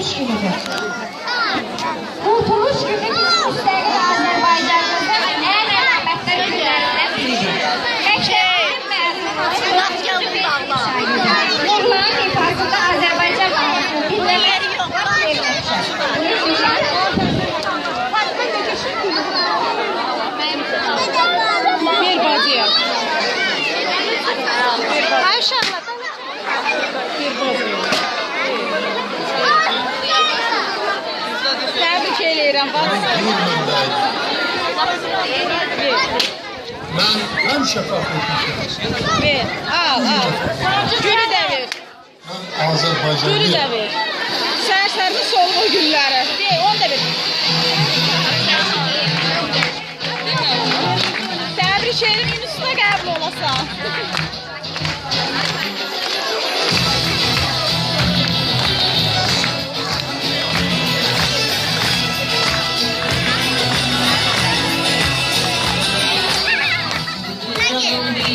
Kurtuluş günüdür. Kurtuluş günü bizim müstəqil Azərbaycanımızın ən əlamətli günlərindən biridir. Nurların ifasında Azərbaycan mahnısını dinləmək Bir bacıya. Ayşe abla. Bir bacıya. Təbrik eləyirəm, bacı. Ben həmişə fəxr etmişəm. Ver, al. Gülü də ver. Mən Azərbaycanlıyam. Gülü də ver. Sərsərin solğu gülləri. Ver, onu da ver. Təbrik edirəm, Yunus'da qəbul olasan.